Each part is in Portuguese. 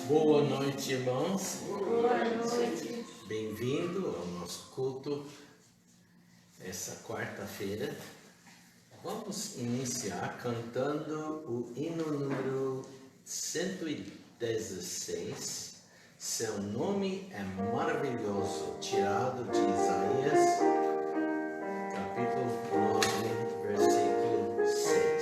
Boa noite, irmãos. Boa noite. Bem-vindo ao nosso culto essa quarta-feira. Vamos iniciar cantando o hino número 116. Seu nome é maravilhoso, tirado de Isaías, capítulo 9, versículo 6.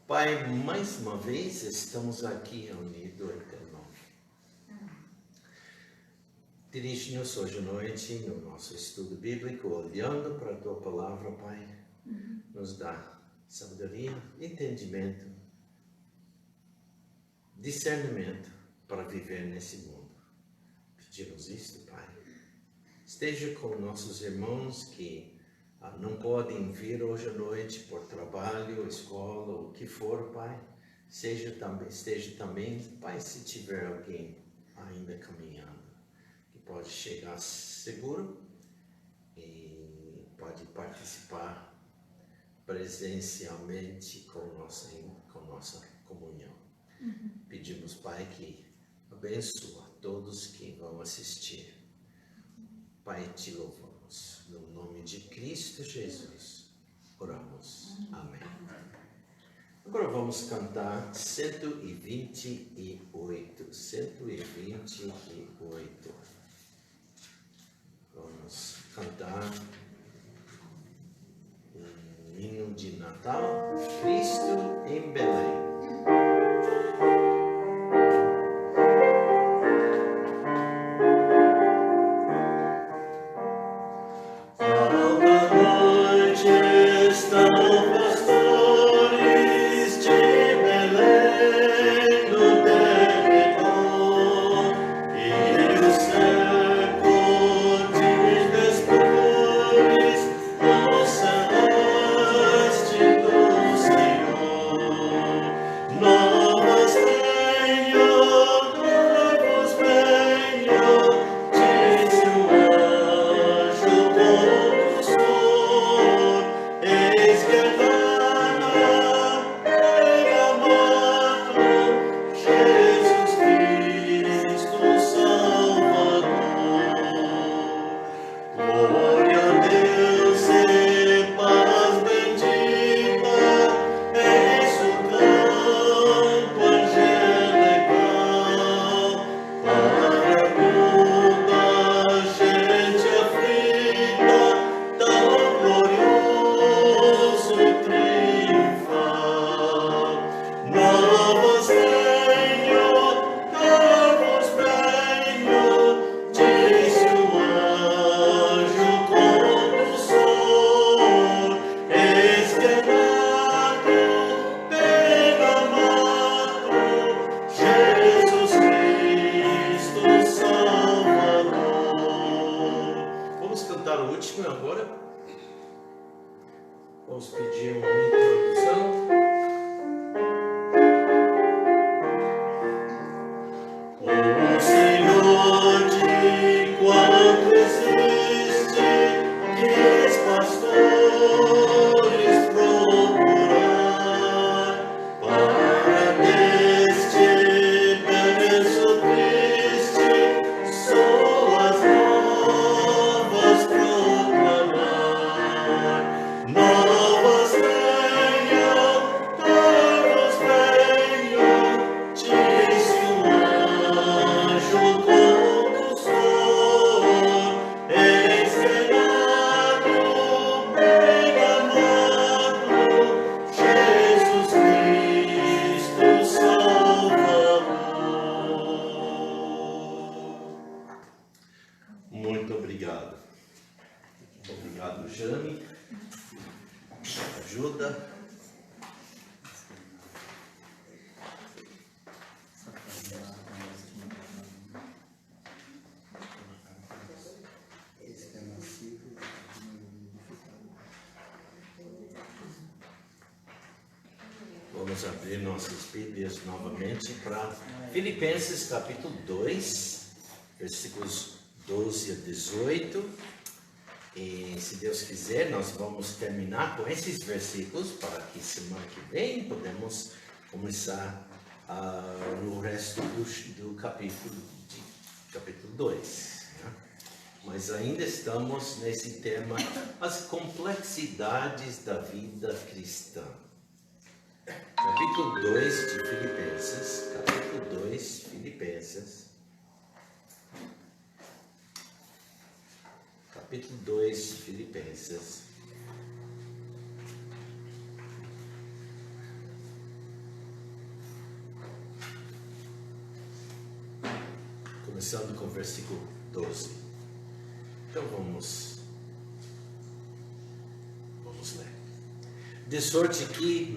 Pai, mais uma vez estamos aqui reunidos em teu nome. Dirige-nos hoje à noite no nosso estudo bíblico, olhando para a tua palavra, Pai. Nos dá sabedoria, entendimento, discernimento para viver nesse mundo. Pedimos isto, Pai. Esteja com nossos irmãos que não podem vir hoje à noite por trabalho, escola, o que for, Pai. Esteja também, Pai, se tiver alguém ainda caminhando, que pode chegar seguro e pode participar presencialmente com nossa comunhão. Pedimos, Pai, que abençoa todos que vão assistir. Pai, te louvamos. No nome de Cristo Jesus, oramos. Amém. Agora vamos cantar 128. 128. Vamos cantar um hino de Natal, Cristo em Belém. Está Vamos pedir uma introdução. O Senhor de quanto existe, quis pastores procurar, para deste berço triste suas novas proclamar. Novas venham, novos venham, disse o anjo condutor, encenado, bem amado, Jesus Cristo Salvador. Muito obrigado. Obrigado, Jane. Ajuda. Vamos abrir nossas Bíblias novamente para Filipenses capítulo 2, versículos 12 a 18. E se Deus quiser, nós vamos terminar com esses versículos para que semana que vem podemos começar no resto do capítulo 2. Né? Mas ainda estamos nesse tema, as complexidades da vida cristã. Capítulo 2 de Filipenses, capítulo 2, Filipenses. Capítulo 2, Filipenses. Começando com o versículo 12. Então vamos ler. De sorte que,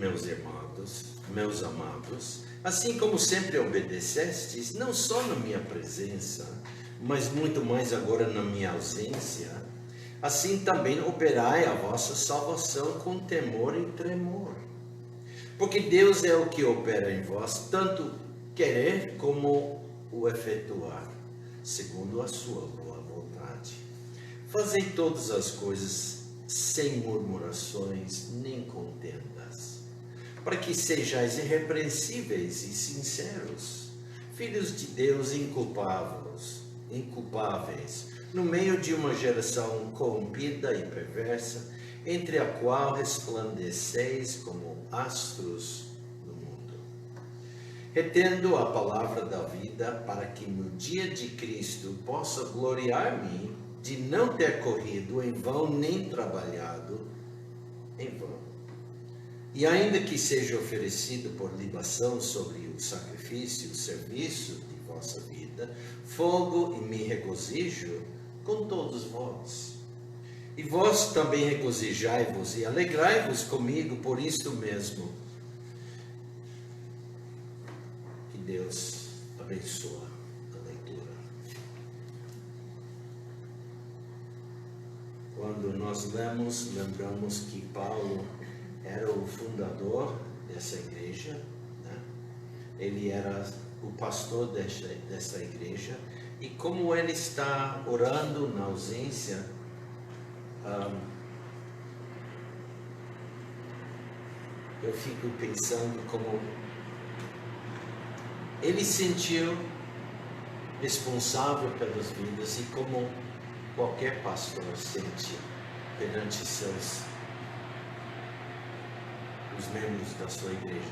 meus amados, assim como sempre obedecestes, não só na minha presença, mas muito mais agora na minha ausência, assim também operai a vossa salvação com temor e tremor. Porque Deus é o que opera em vós, tanto querer como o efetuar, segundo a sua boa vontade. Fazei todas as coisas sem murmurações nem contendas, para que sejais irrepreensíveis e sinceros, filhos de Deus inculpáveis, no meio de uma geração corrompida e perversa, entre a qual resplandeceis como astros no mundo, retendo a palavra da vida, para que no dia de Cristo possa gloriar-me de não ter corrido em vão, nem trabalhado em vão. E ainda que seja oferecido por libação sobre o sacrifício, o serviço de vossa vida, fogo e me regozijo com todos vós. E vós também regozijai-vos e alegrai-vos comigo por isto mesmo. Que Deus abençoe a leitura. Quando nós lemos, lembramos que Paulo era o fundador dessa igreja, né? Ele era o pastor dessa igreja, e como ele está orando na ausência, eu fico pensando como ele sentiu responsável pelas vidas, e como qualquer pastor sente perante os membros da sua igreja,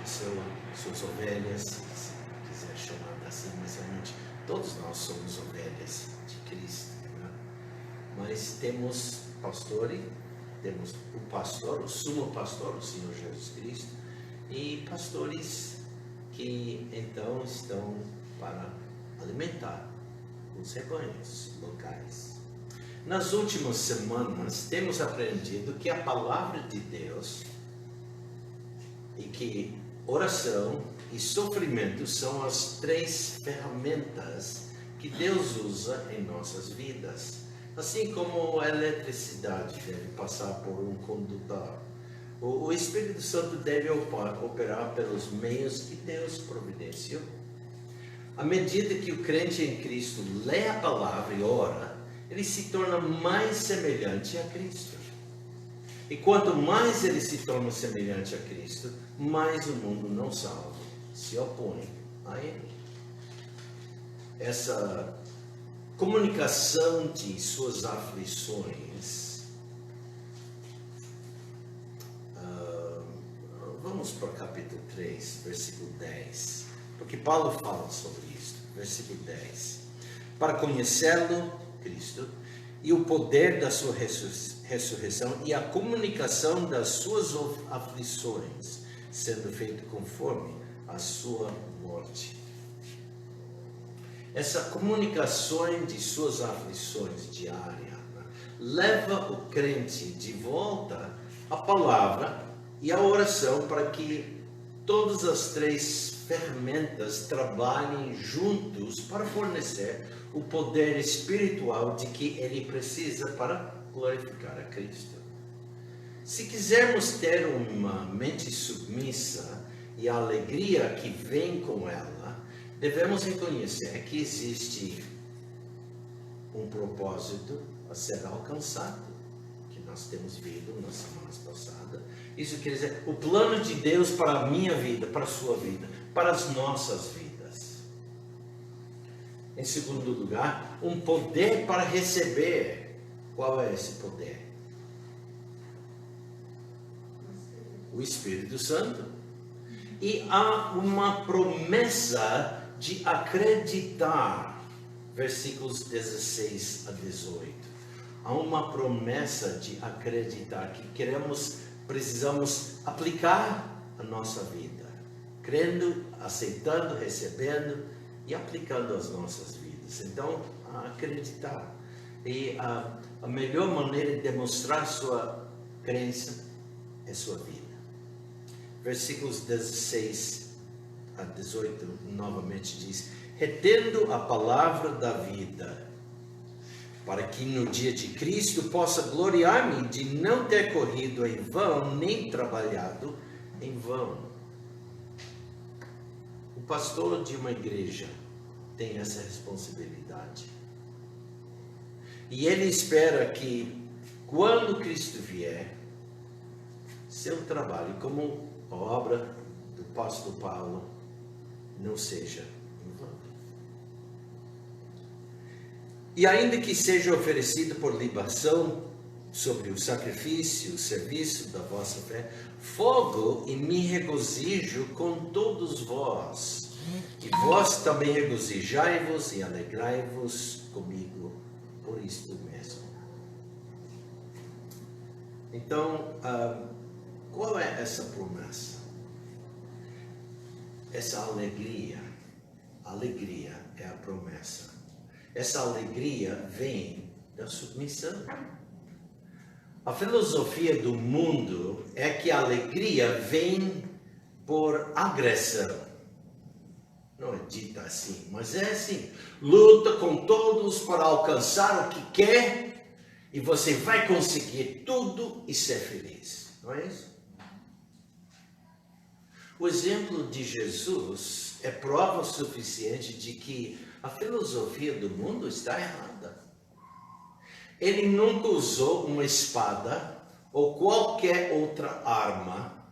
suas ovelhas, se quiser chamar assim, mas realmente todos nós somos ovelhas de Cristo, né? Mas temos temos o pastor, o sumo pastor, o Senhor Jesus Cristo, e pastores que então estão para alimentar os rebanhos locais. Nas últimas semanas temos aprendido que a palavra de Deus e que oração e sofrimento são as três ferramentas que Deus usa em nossas vidas. Assim como a eletricidade deve passar por um condutor, O Espírito Santo deve operar pelos meios que Deus providenciou. À medida que o crente em Cristo lê a palavra e ora, ele se torna mais semelhante a Cristo. E quanto mais ele se torna semelhante a Cristo, mais o mundo não salvo se opõe a ele. Essa comunicação de suas aflições. Vamos para o capítulo 3, versículo 10. Porque Paulo fala sobre isso. Versículo 10. Para conhecê-lo, Cristo, e o poder da sua ressurreição e a comunicação das suas aflições, sendo feito conforme a sua morte. Essa comunicação de suas aflições diária, né, leva o crente de volta à palavra e à oração para que todas as três ferramentas trabalhem juntos para fornecer o poder espiritual de que ele precisa para glorificar a Cristo. Se quisermos ter uma mente submissa e a alegria que vem com ela, devemos reconhecer que existe um propósito a ser alcançado, que nós temos visto nas semanas passadas. Isso quer dizer, o plano de Deus para a minha vida, para a sua vida, para as nossas vidas. Em segundo lugar, um poder para receber. Qual é esse poder? O Espírito Santo. E há uma promessa de acreditar. Versículos 16 a 18. Há uma promessa de acreditar que precisamos aplicar a nossa vida. Crendo, aceitando, recebendo e aplicando as nossas vidas. Então, acreditar. E a melhor maneira de demonstrar sua crença é sua vida. Versículos 16 a 18 novamente diz: retendo a palavra da vida, para que no dia de Cristo possa gloriar-me de não ter corrido em vão, nem trabalhado em vão. O pastor de uma igreja tem essa responsabilidade. E ele espera que, quando Cristo vier, seu trabalho, como a obra do apóstolo Paulo, não seja em vão. E ainda que seja oferecido por libação sobre o sacrifício, o serviço da vossa fé, fogo e me regozijo com todos vós. E vós também regozijai-vos e alegrai-vos comigo por isto mesmo. Então, qual é essa promessa? Essa alegria. Alegria é a promessa. Essa alegria vem da submissão. A filosofia do mundo é que a alegria vem por agressão. Não é dita assim, mas é assim. Luta com todos para alcançar o que quer e você vai conseguir tudo e ser feliz. Não é isso? O exemplo de Jesus é prova suficiente de que a filosofia do mundo está errada. Ele nunca usou uma espada ou qualquer outra arma.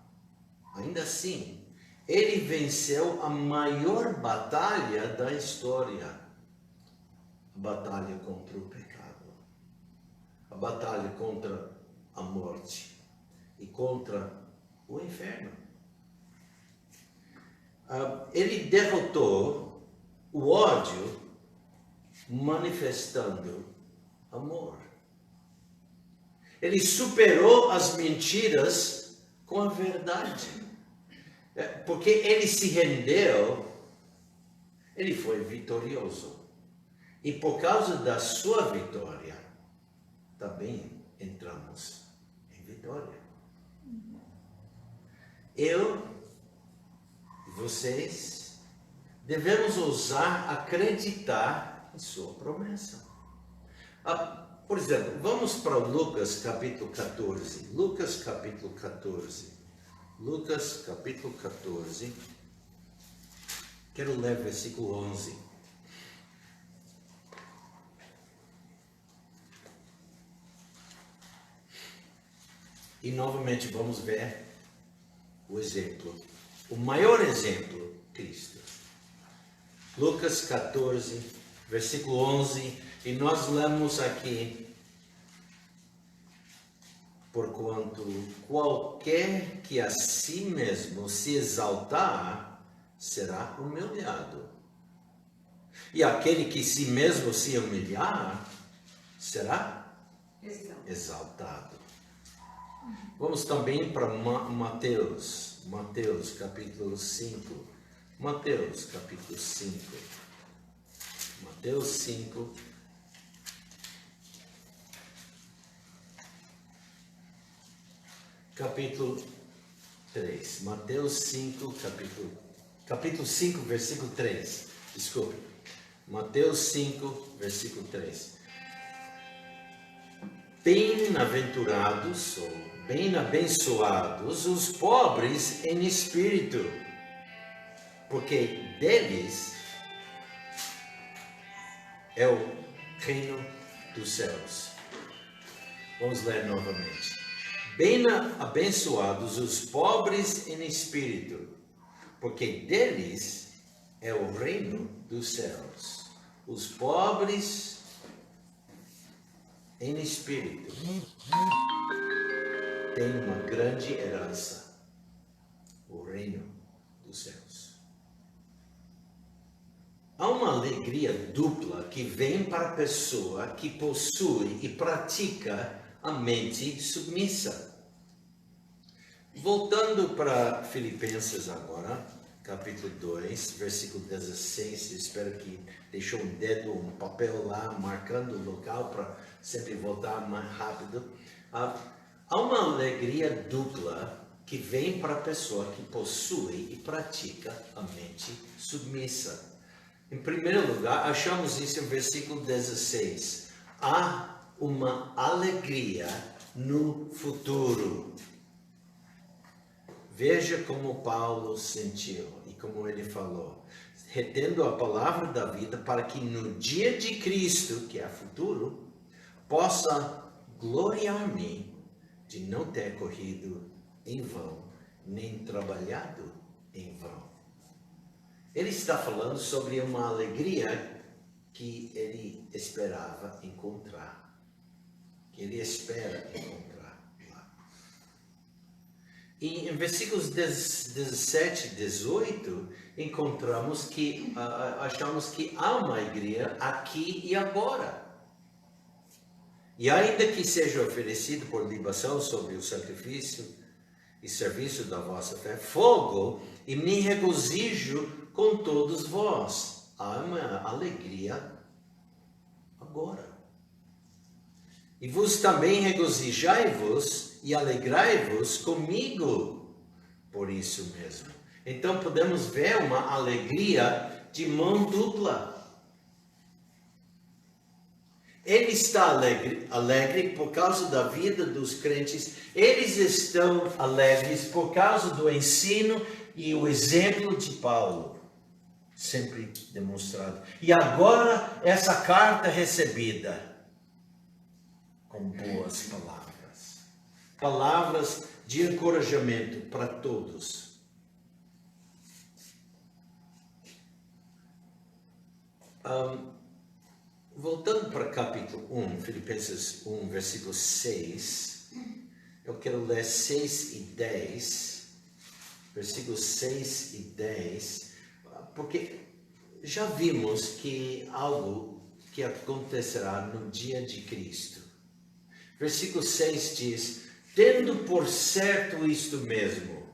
Ainda assim, ele venceu a maior batalha da história. A batalha contra o pecado. A batalha contra a morte. E contra o inferno. Ele derrotou o ódio manifestando amor. Ele superou as mentiras com a verdade. Porque ele se rendeu, ele foi vitorioso. E por causa da sua vitória, também entramos em vitória. Eu e vocês devemos ousar acreditar em sua promessa. Por exemplo, vamos para Lucas capítulo 14. Lucas capítulo 14. Lucas capítulo 14. Quero ler versículo 11. E novamente vamos ver o exemplo. O maior exemplo, Cristo. Lucas 14, versículo 11. E nós lemos aqui: porquanto qualquer que a si mesmo se exaltar, será humilhado. E aquele que si mesmo se humilhar, será exaltado. Vamos também para Mateus capítulo 5. Mateus capítulo 5. Mateus 5. Capítulo 3. Mateus 5, capítulo 5, versículo 3. Desculpe. Mateus 5, versículo 3. Bem-aventurados ou bem-abençoados os pobres em espírito, porque deles é o reino dos céus. Vamos ler novamente. Bem-abençoados os pobres em espírito, porque deles é o reino dos céus. Os pobres em espírito têm uma grande herança, o reino dos céus. Há uma alegria dupla que vem para a pessoa que possui e pratica a mente submissa. Voltando para Filipenses agora, capítulo 2, versículo 16, espero que deixou um papel lá, marcando o local para sempre voltar mais rápido. Há uma alegria dupla que vem para a pessoa que possui e pratica a mente submissa. Em primeiro lugar, achamos isso em versículo 16. Há uma alegria no futuro. Veja como Paulo sentiu e como ele falou, retendo a palavra da vida para que no dia de Cristo, que é futuro, possa gloriar-me de não ter corrido em vão, nem trabalhado em vão. Ele está falando sobre uma alegria que ele esperava encontrar, que ele espera encontrar lá. E em versículos 17 e 18, achamos que há uma alegria aqui e agora. E ainda que seja oferecido por libação sobre o sacrifício e serviço da vossa fé, fogo, e me regozijo com todos vós. Há uma alegria agora. E vos também regozijai-vos e alegrai-vos comigo por isso mesmo. Então podemos ver uma alegria de mão dupla. Ele está alegre por causa da vida dos crentes. Eles estão alegres por causa do ensino e o exemplo de Paulo, sempre demonstrado. E agora essa carta recebida com boas palavras. Palavras de encorajamento para todos. Voltando para capítulo 1, Filipenses 1, versículo 6, eu quero ler 6 e 10, versículos 6 e 10, porque já vimos que algo que acontecerá no dia de Cristo. Versículo 6 diz: tendo por certo isto mesmo,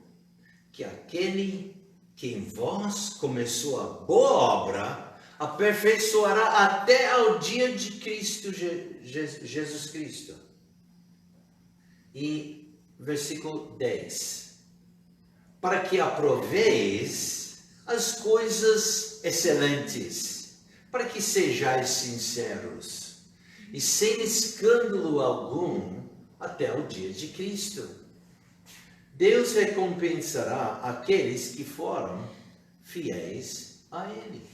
que aquele que em vós começou a boa obra, aperfeiçoará até ao dia de Cristo, Jesus Cristo. E versículo 10. Para que aproveis as coisas excelentes, para que sejais sinceros e sem escândalo algum até o dia de Cristo. Deus recompensará aqueles que foram fiéis a Ele.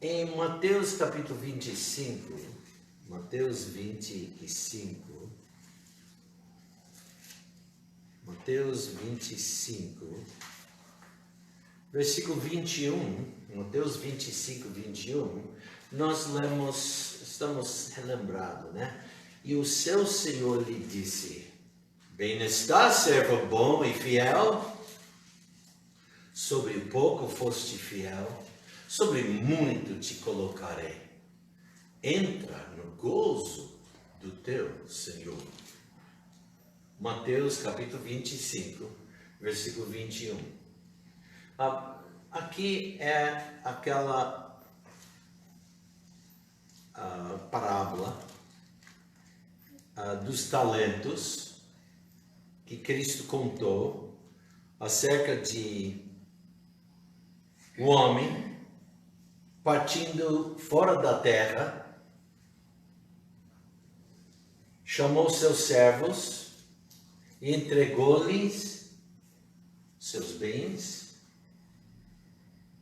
Em Mateus capítulo 25, Mateus 25, versículo 21, Mateus 25, 21, nós lemos, estamos relembrados, né? E o seu Senhor lhe disse: bem está, servo bom e fiel, sobre o pouco foste fiel, sobre muito te colocarei. Entra no gozo do teu Senhor. Mateus capítulo 25, versículo 21. Aqui é aquela parábola dos talentos que Cristo contou acerca de um homem partindo fora da terra, chamou seus servos e entregou-lhes seus bens,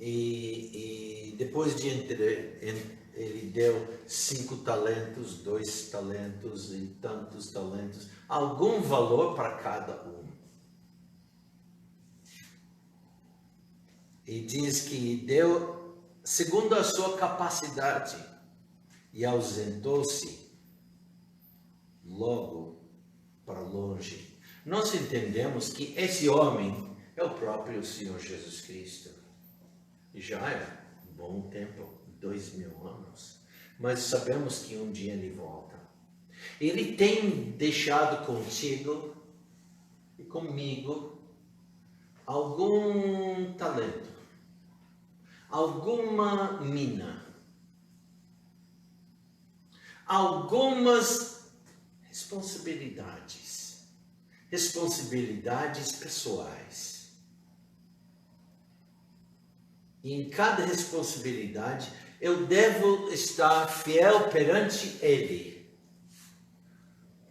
e depois de ele deu 5 talentos, 2 talentos e tantos talentos, algum valor para cada um. E diz que deu segundo a sua capacidade e ausentou-se logo para longe. Nós entendemos que esse homem é o próprio Senhor Jesus Cristo. E já é um bom tempo, 2000 anos. Mas sabemos que um dia ele volta. Ele tem deixado contigo e comigo algum talento, alguma mina, algumas responsabilidades pessoais. E em cada responsabilidade eu devo estar fiel perante Ele.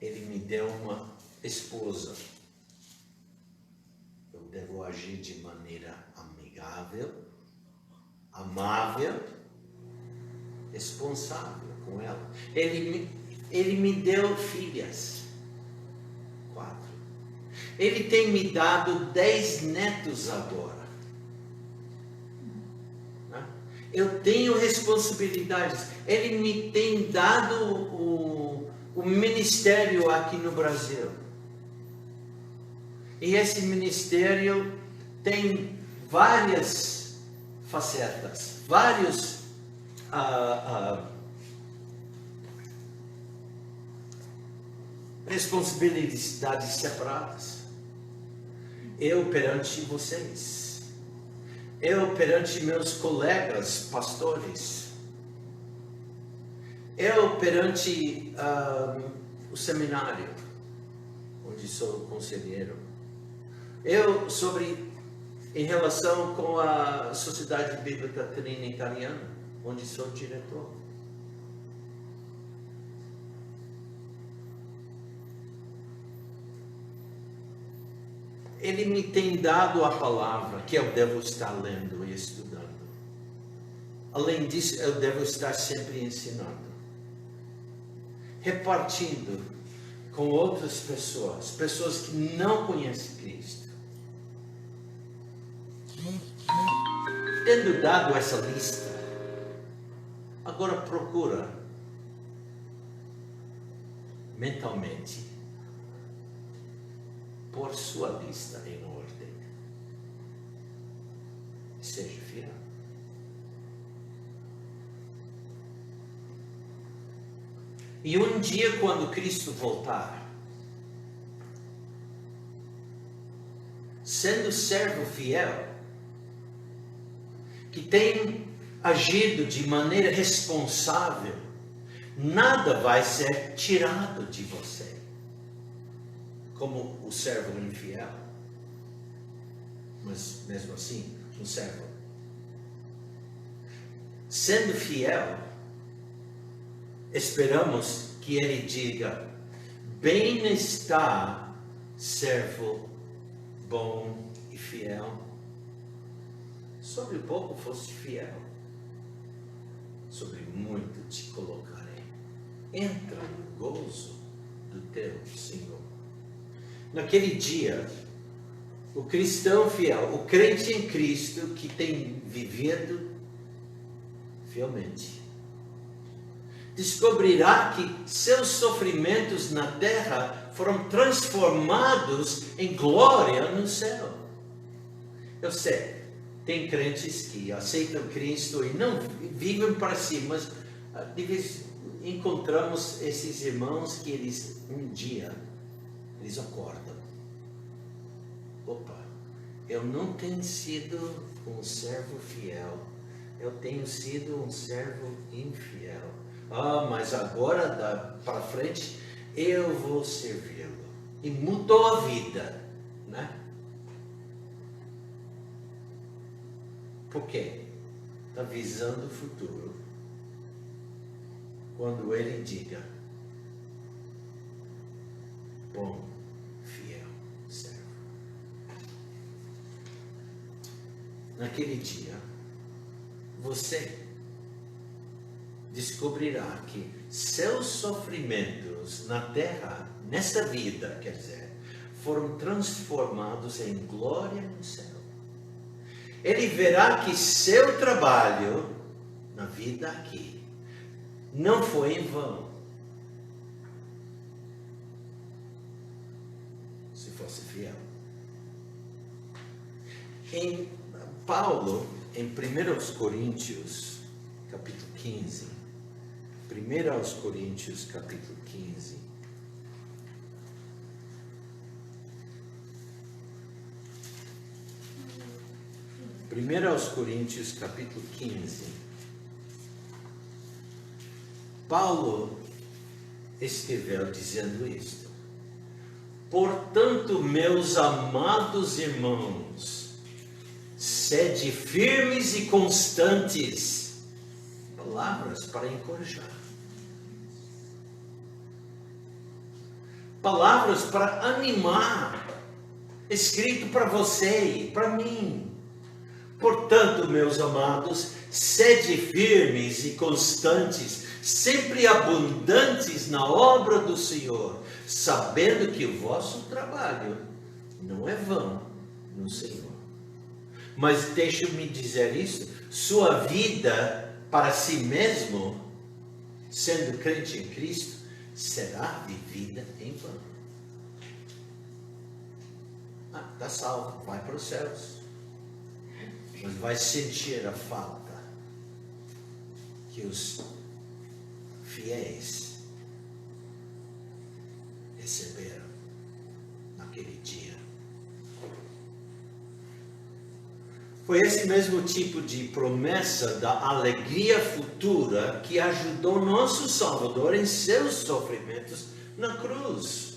Ele me deu uma esposa. Eu devo agir de maneira amigável, amável, responsável com ela. Ele me deu filhas. 4. Ele tem me dado 10 netos agora. Eu tenho responsabilidades. Ele me tem dado o ministério aqui no Brasil. E esse ministério tem várias facetas, vários responsabilidades separadas. Eu perante vocês. Eu perante meus colegas pastores, eu perante o seminário, onde sou conselheiro, eu em relação com a Sociedade Bíblica Trinitariana, onde sou diretor. Ele me tem dado a palavra que eu devo estar lendo e estudando. Além disso, eu devo estar sempre ensinando. Repartindo com outras pessoas que não conhecem Cristo. Tendo dado essa lista, agora procura mentalmente pôr sua lista em ordem. Seja fiel. E um dia, quando Cristo voltar, sendo servo fiel, que tem agido de maneira responsável, nada vai ser tirado de você. Como o servo infiel. Mas mesmo assim, um servo. Sendo fiel, esperamos que ele diga: bem está, servo bom e fiel. Sobre pouco foste fiel, sobre muito te colocarei. Entra no gozo do teu Senhor. Naquele dia, o cristão fiel, o crente em Cristo que tem vivido fielmente, descobrirá que seus sofrimentos na terra foram transformados em glória no céu. Eu sei, tem crentes que aceitam Cristo e não vivem para si, mas de vez encontramos esses irmãos que eles um dia eles acordam. Opa, eu não tenho sido um servo fiel, eu tenho sido um servo infiel. Mas agora para frente eu vou servi-lo. E mudou a vida, né? Por quê? Está visando o futuro. Quando ele diga: bom, fiel servo. Naquele dia, você descobrirá que seus sofrimentos na terra, nesta vida, quer dizer, foram transformados em glória no céu. Ele verá que seu trabalho na vida aqui não foi em vão. Se fosse fiel. Em Paulo, em 1 Coríntios, capítulo 15, 1 Coríntios, capítulo 15, Coríntios, capítulo 15, Paulo escreveu dizendo isto: portanto, meus amados irmãos, sede firmes e constantes. Palavras para encorajar. Palavras para animar. Escrito para você e para mim. Portanto, meus amados, sede firmes e constantes, sempre abundantes na obra do Senhor, sabendo que o vosso trabalho não é vão no Senhor. Mas deixe-me dizer isso: sua vida para si mesmo, sendo crente em Cristo, será vivida em vão. Está salvo, vai para os céus, mas vai sentir a falta que os fiéis receberam naquele dia. Foi esse mesmo tipo de promessa da alegria futura que ajudou nosso Salvador em seus sofrimentos na cruz.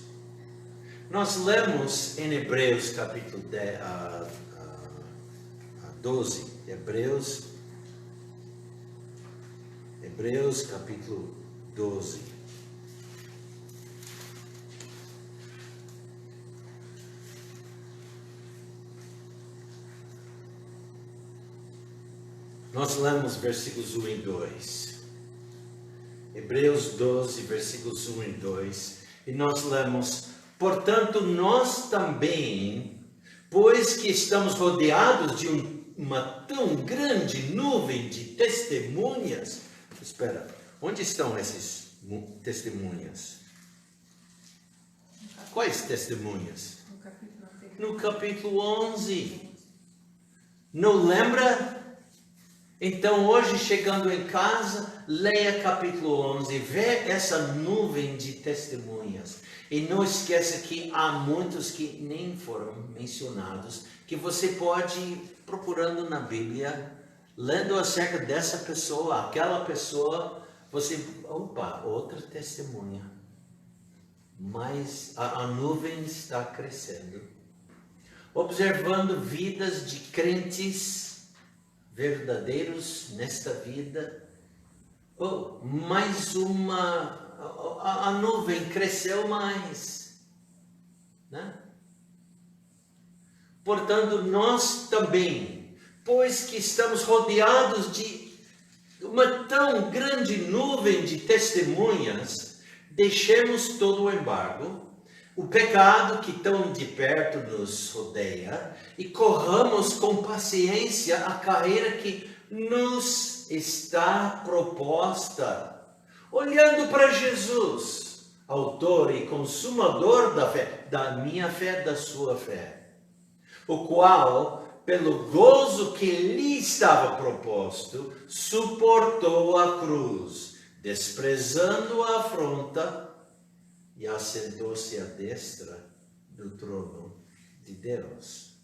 Nós lemos em Hebreus capítulo 12, Hebreus capítulo 12. Nós lemos versículos 1 e 2. Hebreus 12, versículos 1 e 2. E nós lemos: portanto, nós também, pois que estamos rodeados de uma tão grande nuvem de testemunhas. Espera, onde estão esses testemunhas? Quais testemunhas? No capítulo 11. Não lembra? Então hoje, chegando em casa, leia capítulo 11, vê essa nuvem de testemunhas. E não esqueça que há muitos que nem foram mencionados, que você pode ir procurando na Bíblia, lendo acerca dessa pessoa, aquela pessoa, você, opa, outra testemunha. Mas a nuvem está crescendo. Observando vidas de crentes verdadeiros nesta vida, Oh, mais a nuvem cresceu mais, né? Portanto, nós também, pois que estamos rodeados de uma tão grande nuvem de testemunhas, deixemos todo o embargo, o pecado que tão de perto nos rodeia, e corramos com paciência a carreira que nos está proposta, olhando para Jesus, autor e consumador da fé, da minha fé, da sua fé, o qual, pelo gozo que lhe estava proposto, suportou a cruz, desprezando a afronta, e assentou-se à destra do trono de Deus.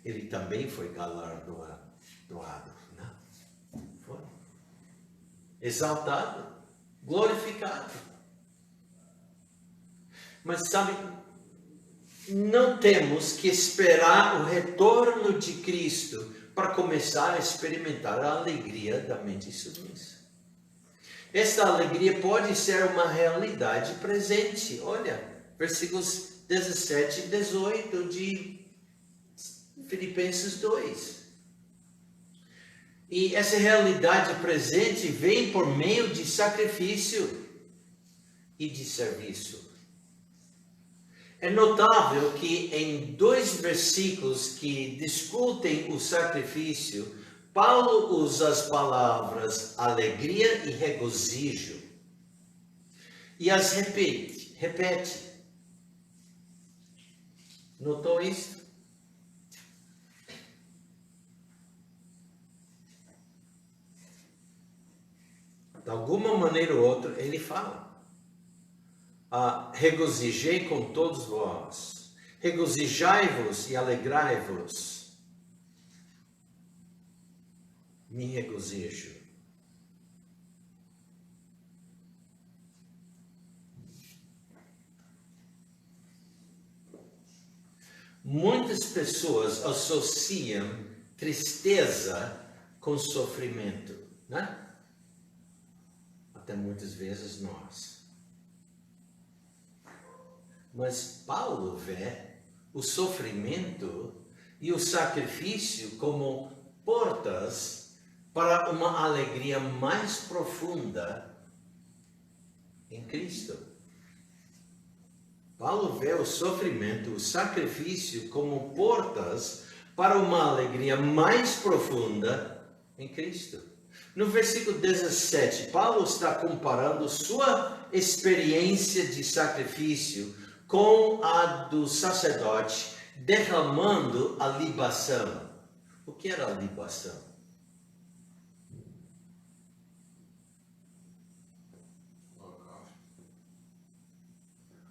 Ele também foi galardoado, né? Foi exaltado, glorificado. Mas sabe, não temos que esperar o retorno de Cristo para começar a experimentar a alegria da mente submissa. Esta alegria pode ser uma realidade presente. Olha, versículos 17 e 18 de Filipenses 2. E essa realidade presente vem por meio de sacrifício e de serviço. É notável que em 2 versículos que discutem o sacrifício, Paulo usa as palavras alegria e regozijo e as repete. Notou isso? De alguma maneira ou outra ele fala. Regozijei com todos vós, regozijai-vos e alegrai-vos. Me regozijo. Muitas pessoas associam tristeza com sofrimento, né? Até muitas vezes nós. Mas Paulo vê o sofrimento e o sacrifício como portas para uma alegria mais profunda em Cristo. Paulo vê o sofrimento, o sacrifício como portas para uma alegria mais profunda em Cristo. No versículo 17, Paulo está comparando sua experiência de sacrifício com a do sacerdote derramando a libação. O que era a libação?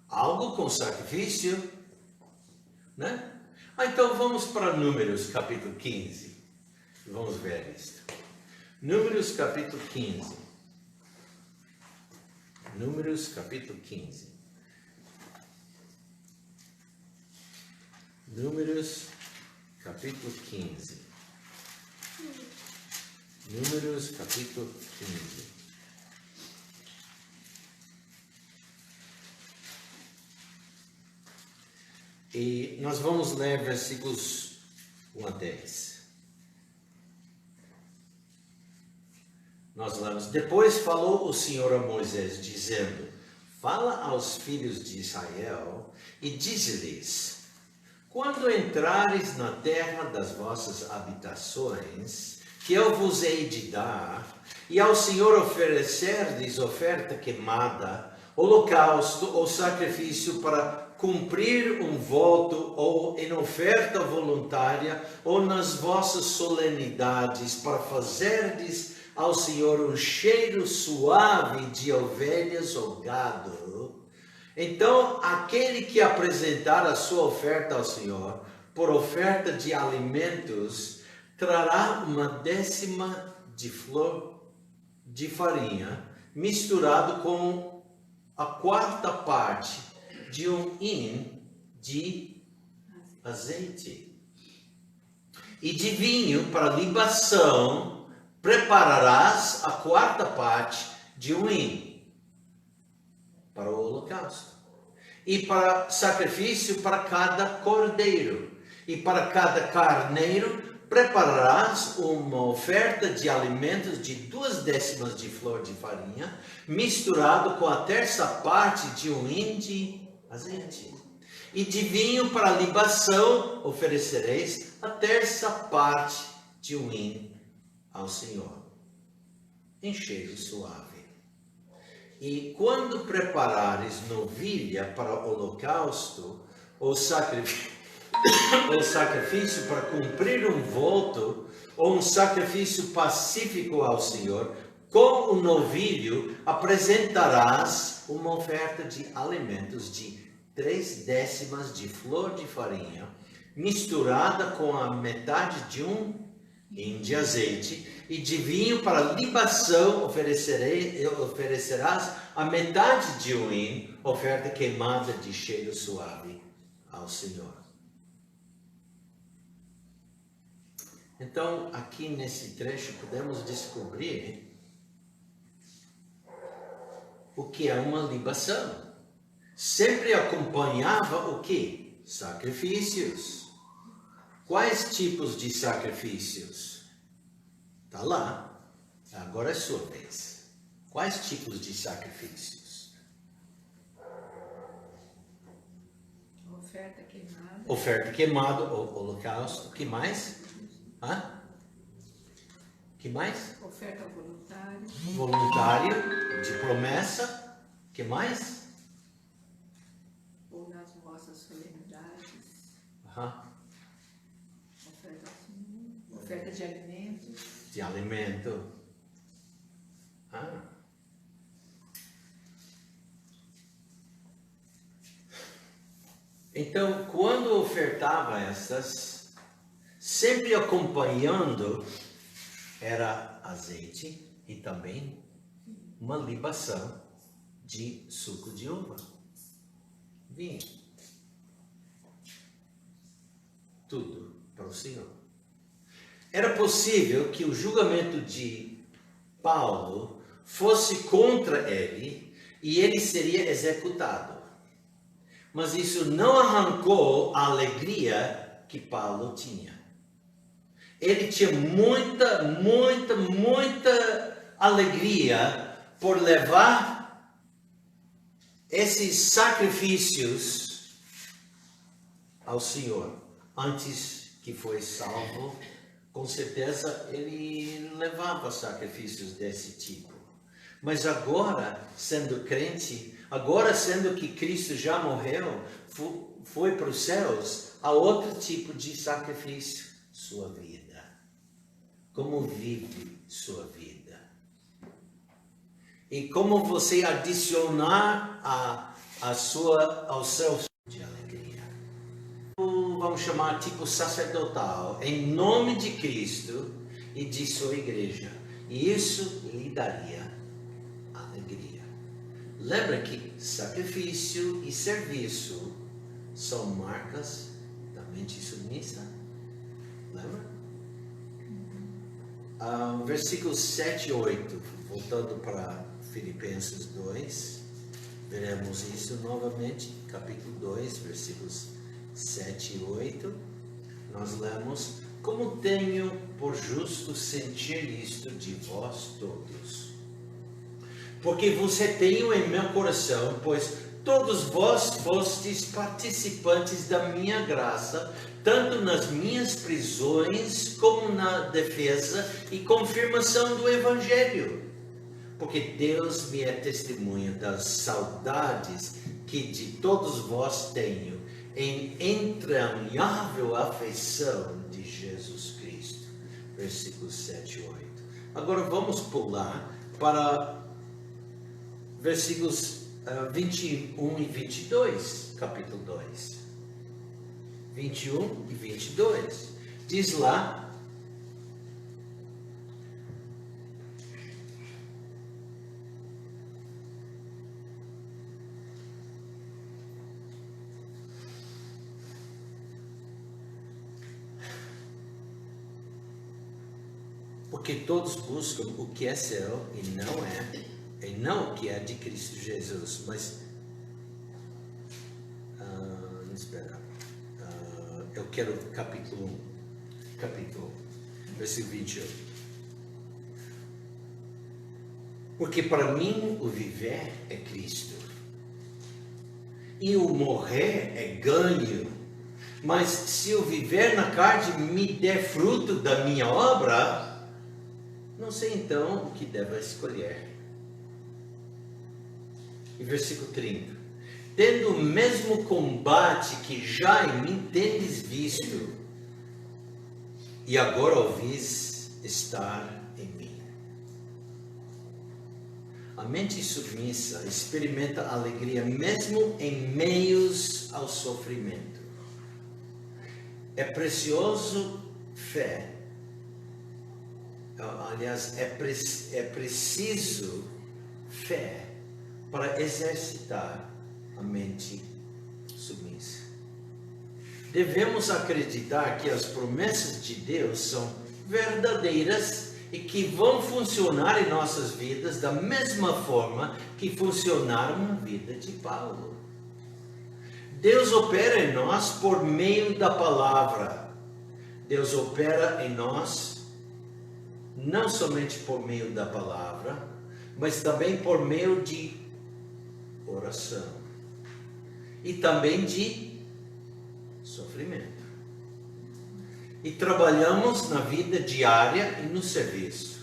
Algo com sacrifício, né? Então vamos para Números capítulo 15. Vamos ver isto. Números capítulo 15. Números capítulo 15. Números capítulo 15. Números capítulo 15. E nós vamos ler versículos 1 a 10. Nós lemos: Depois falou o Senhor a Moisés, dizendo: Fala aos filhos de Israel e dize-lhes: Quando entrares na terra das vossas habitações, que eu vos hei de dar, e ao Senhor oferecerdes oferta queimada, holocausto ou sacrifício para cumprir um voto, ou em oferta voluntária, ou nas vossas solenidades, para fazerdes ao Senhor um cheiro suave de ovelhas ou gado, então aquele que apresentar a sua oferta ao Senhor, por oferta de alimentos, trará 1/10 de flor de farinha, misturado com a 1/4 parte de 1 hin de azeite. E de vinho para libação prepararás a quarta parte de um hin para o holocausto. E para sacrifício para cada cordeiro. E para cada carneiro prepararás uma oferta de alimentos de 2/10 de flor de farinha, misturado com a terça parte de um hin de azeite. E de vinho para libação oferecereis a terça parte de um hin ao Senhor, em cheiro suave. E quando preparares novilha para o holocausto, ou sacrifício para cumprir um voto, ou um sacrifício pacífico ao Senhor, com o novilho apresentarás uma oferta de alimentos de 3/10 de flor de farinha, misturada com a metade de um hin de azeite, e de vinho para libação oferecerás a metade de um hin, oferta queimada de cheiro suave ao Senhor. Então, aqui nesse trecho podemos descobrir o que é uma libação. Sempre acompanhava o quê? Sacrifícios. Quais tipos de sacrifícios? Está lá. Agora é sua vez. Quais tipos de sacrifícios? Oferta queimada. Oferta queimada, holocausto. Que mais? Que mais? Oferta voluntária. Voluntário, de promessa. Que mais? Ou nas vossas solenidades. Oferta de alimentos. De alimento. Então, quando ofertava essas, sempre acompanhando era azeite e também uma libação de suco de uva, vinho. Tudo para o Senhor. Era possível que o julgamento de Paulo fosse contra ele e ele seria executado. Mas isso não arrancou a alegria que Paulo tinha. Ele tinha muita alegria por levar esses sacrifícios ao Senhor. Antes que foi salvo, com certeza ele levava sacrifícios desse tipo. Mas agora, sendo crente, agora sendo que Cristo já morreu, foi para os céus, há outro tipo de sacrifício. Sua vida. Como vive sua vida. E como você adicionar ao seu de alegria. Vamos chamar tipo sacerdotal, em nome de Cristo e de sua igreja. E isso lhe daria alegria. Lembra que sacrifício e serviço são marcas da mente submissa? Lembra? Versículos 7 e 8, voltando para Filipenses 2, veremos isso novamente, capítulo 2, versículos 7 e 8, nós lemos: como tenho por justo sentir isto de vós todos, porque vos retenho em meu coração, pois todos vós fostes participantes da minha graça, tanto nas minhas prisões como na defesa e confirmação do Evangelho. Porque Deus me é testemunha das saudades que de todos vós tenho, em entranhável afeição de Jesus Cristo. Versículos 7 e 8. Agora vamos pular para versículos 21 e 22, capítulo 2. 21 e 22. Diz lá: Porque todos buscam o que é seu e não o que é de Cristo Jesus. Mas, espera, eu quero capítulo 1, versículo 28. Porque para mim o viver é Cristo, e o morrer é ganho. Mas se o viver na carne me der fruto da minha obra, não sei então o que devo escolher. E versículo 30. Tendo o mesmo combate que já em mim tendes visto, e agora ouvis estar em mim. A mente submissa experimenta alegria mesmo em meios ao sofrimento. É precioso fé. Aliás, é preciso fé para exercitar a mente submissa. Devemos acreditar que as promessas de Deus são verdadeiras e que vão funcionar em nossas vidas da mesma forma que funcionaram na vida de Paulo. Deus opera em nós por meio da palavra. Deus opera em nós não somente por meio da palavra, mas também por meio de oração e também de sofrimento. E trabalhamos na vida diária e no serviço.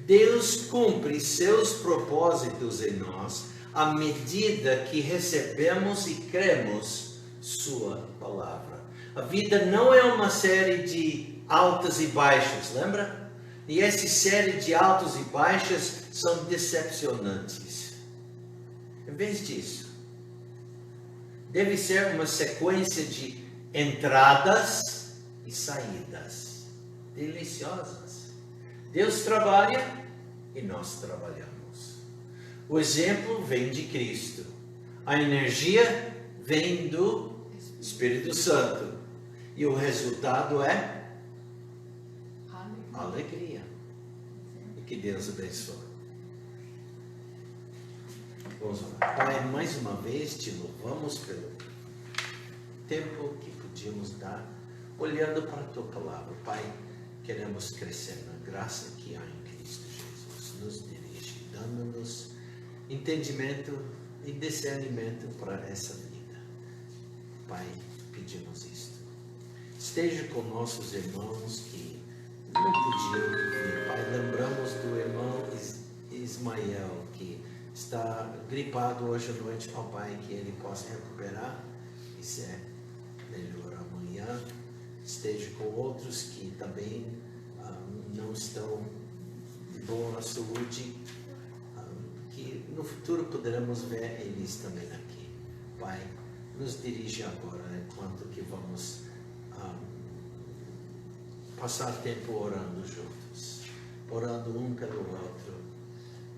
Deus cumpre seus propósitos em nós à medida que recebemos e cremos sua palavra. A vida não é uma série de altos e baixos, lembra? E essa série de altos e baixos são decepcionantes. Em vez disso, deve ser uma sequência de entradas e saídas deliciosas. Deus trabalha e nós trabalhamos. O exemplo vem de Cristo. A energia vem do Espírito Santo. E o resultado é alegria. E que Deus abençoe. Vamos orar. Pai, mais uma vez te louvamos pelo tempo que podíamos dar olhando para a tua palavra. Pai, queremos crescer na graça que há em Cristo Jesus. Nos dirige, dando-nos entendimento e discernimento para essa vida. Pai, pedimos isto. Esteja com nossos irmãos que não podiam vir. Pai, lembramos do irmão Ismael, que está gripado hoje à noite. Ó Pai, que ele possa recuperar e ser melhor amanhã. Esteja com outros que também não estão de boa saúde, que no futuro poderemos ver eles também aqui. Pai, nos dirige agora, enquanto que vamos passar tempo orando juntos, orando um pelo outro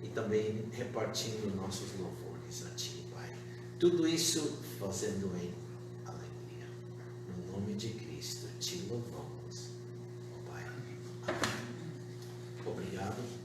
e também repartindo nossos louvores a Ti, Pai. Tudo isso fazendo em alegria. No nome de Cristo, Te louvamos, Pai. Amém. Obrigado.